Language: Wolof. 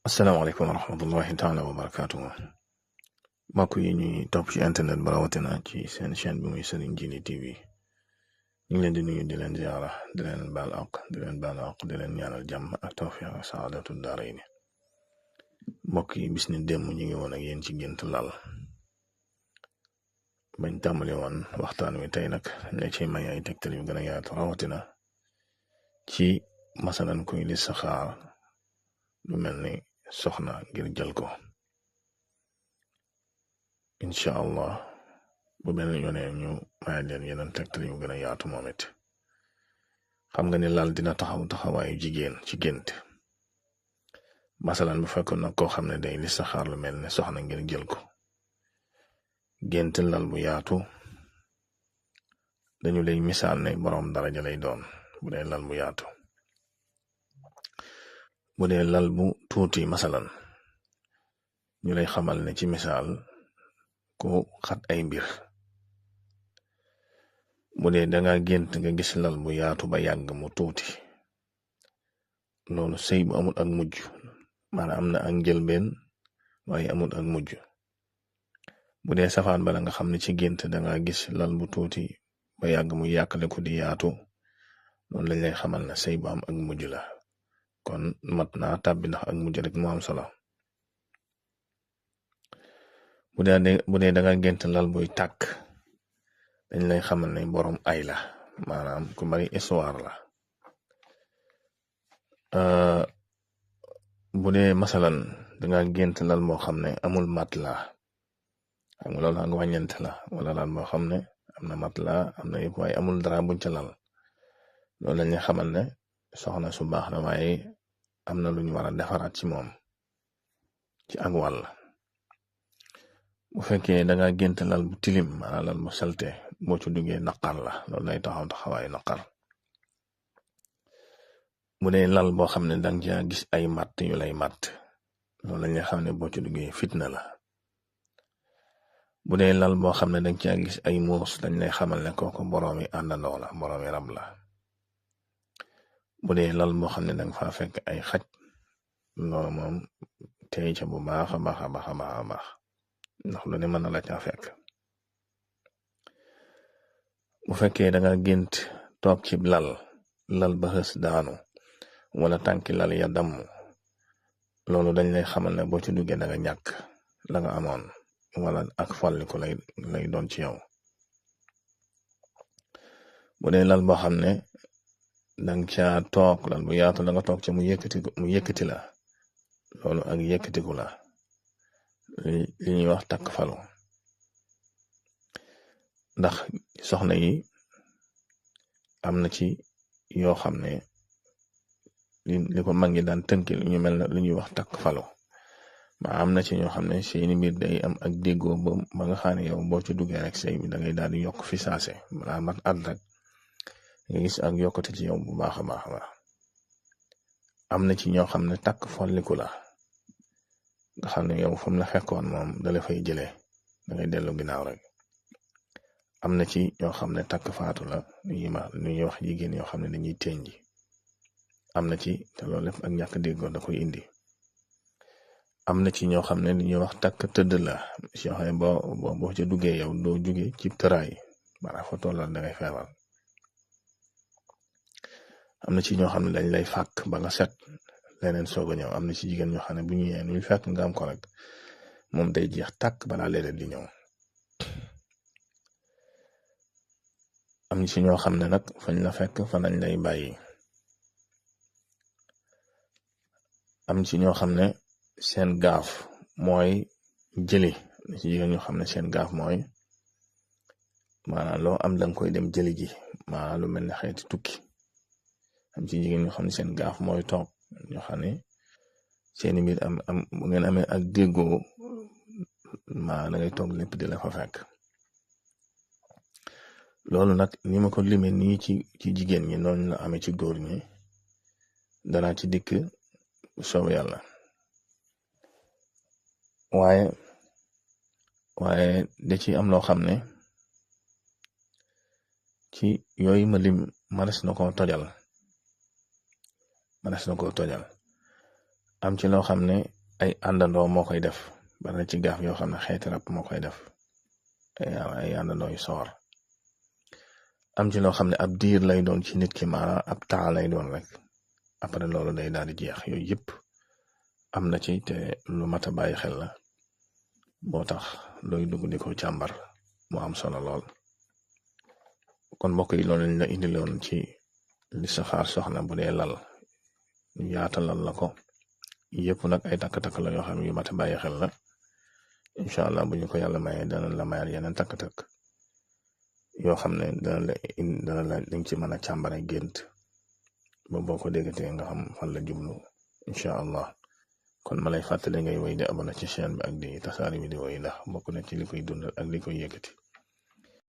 asalaamaaleykum wa rahmatullahi taala wa barakaatuhu mbokk yi ñuy topp ci internet ba rawatina ci seen chaîne bi muy Serigne Djily TV ñu ngi leen di nuyu di leen ziara di leen baal àq di leen baal àq di leen ñaanal jàmm ak tawfiq ak saadatu daarayni mbokk yi bis ni démb ñu ngi woon ak yéen ci gént lal bañ tàmbali woon waxtaan wi tey nag ne ci may ay tegtal yu gën a yaatu rawatina ci masalan kuy li saxaar lu mel ni soxna ngir jël ko incha allah bu benn yoonee ñu may leen yeneen tegtal yu gën a yaatu moom it xam nga ni lal dina taxaw taxawaayu jigéen ci gént masalan bu fekkoon nag koo xam ne day li saxaar lu mel ne soxna ngir jël ko gént lal bu yaatu dañu lay misaal ne boroom daraja lay doon bu dee lal bu yaatu bu dee lal bu tuuti masalan ñu lay xamal ne ci misaal ku xat ay mbir bu dee danga gént nga gis lal bu yaatu ba yàgg mu tuuti loolu sëy bu amul ak mujj maanaam am na ak njëlbeen waaye amul ak mujj bu dee safaan bala nga xam ne ci gént danga gis lal bu tuuti ba yàgg mu yàqale ko di yaatu loolu lañ lay xamal ne sëy bu am ak mujj la kon mat naa tàbbi ndax ak mujj rek moo am solo bu dee danga gént lal buy tàkk dañ lay xamal ne boroom ay la maanaam ku bari histoire la bu dee masalan danga gént lal moo xam ne amul matelas xam nga loolu ak wàññeent la wala lal moo xam ne am na matelas am na yëpp waaye amul dara buñ ca lal loolu lañ lay xamal ne soxna su baax la waaye am na lu ñu war a defaraat ci moom ci ak wàll bu fekkee danga gént lal bu tilim maanaam lal bu salte boo ci duggee naqar la loolu lay taxaw taxawaayu naqar bu dee lal boo xam ne danga ca gis ay matt yu lay matt loolu lañ lay xam ne boo ci duggee fitna la bu dee lal boo xam ne danga ca gis ay muus dañ lay xamal ne kooku boroomi àndandoo la boroomi rab la bu dee lal boo xam ne danga fa fekk ay xaj loolu moom tey ca bu baax a baax a baax a baax a baax ndax lu ne mën na la caa fekk bu fekkee danga gént toog ci lal ba xës daanu wala tànki lal ya damm loolu dañ lay xamal ne boo ci duggee danga ñàkk la nga amoon wala ak folliku lay doon ci yow bu dee lal boo xam ne danga ca toog lal bu yaatu la nga toog ca mu yëkkati la loolu ak yëkkatiku la li ñuy wax takk falu ndax soxna yi am na ci yoo xam ne li ko mag ñi daan tënki lu ñu mel ne lu ñuy wax takk falu ma am na ci ñoo xam ne seeni mbir day am ak déggoo ba nga xam ne yow boo ci duggee rek sëy bi da ngay daal di yokk fi saase balaa mat at rek nga gis ak yokkute ci yow bu baax a baax a baax am na ci ñoo xam ne takk folliku la nga xam ne yow fu mu la fekkoon moom dala fay jëlee da ngay dellu ginnaaw rek am na ci ñoo xam ne takk faatu la lu ñuy wax jigéen yoo xam ne dañuy tenji am na ci te loolu lépp ak ñàkk déggoo da koy indi am na ci ñoo xam ne li ñuy wax takk tëdd la si yoo xam ne boo ca duggee yow doo jóge ci tëraay maanaam fa tollal da ngay feebar am na ci ñoo xam ne dañ lay fàkk ba nga set leneen soog a ñëw am na ci jigéen ñoo xam ne bu ñu ñëwee nu ñu fekk nga am ko rek moom day jeex tàkk balaa leneen di ñëw am ci ñoo xam ne nag fañ la fekk fa lañ lay bàyyi am ci ñoo xam ne seen gaaf mooy jëli ci jigéen ñoo xam ne seen gaaf mooy maanaam loo am danga koy dem jëli ji maanaam lu mel ne xeeti tukki am ci jigéen ñoo xam ne seen gaaf mooy toog ñoo xam ne seeni mbir am bu ngeen amee ak déggoo maa da ngay toog lépp di la fa fekk loolu nag ni ma ko limee nii ci jigéen ñi noonu la amee ci góor ñi danaa ci dikk soob yàlla waaye da ci am loo xam ne ci yooyu ma lim manes na ko tojal am ci loo xam ne ay àndandoo moo koy def bari ci gaaf yoo xam ne xeeti rab moo koy def ay àndandoo yu soor am ci loo xam ne ab diir lay doon ci nit ki maanaam ab temps lay doon rek après loolu day daal di jeex yooyu yëpp am na ci te lu mat a bàyyi xel la boo tax looy dugg di ko càmbar mu am solo lool kon mbokk yi loolu lañ la indiloon ci listixaar soxna bu dee lal yaatalal la ko yëpp nag ay takk-takk la yoo xam ne yu mat a bàyyi xel la incha allah bu ñu ko yàlla mayee dana la mayal yeneen takk-takk yoo xam ne dana la dañ ci mën a càmbare gént ba boo ko déggatee nga xam fan la jublu incha allah kon ma lay fàttali ngay woy di abonné ci chaîne bi ak di tasaari vidéo yi ndax bokk na ci li koy dundal ak li koy yëkkati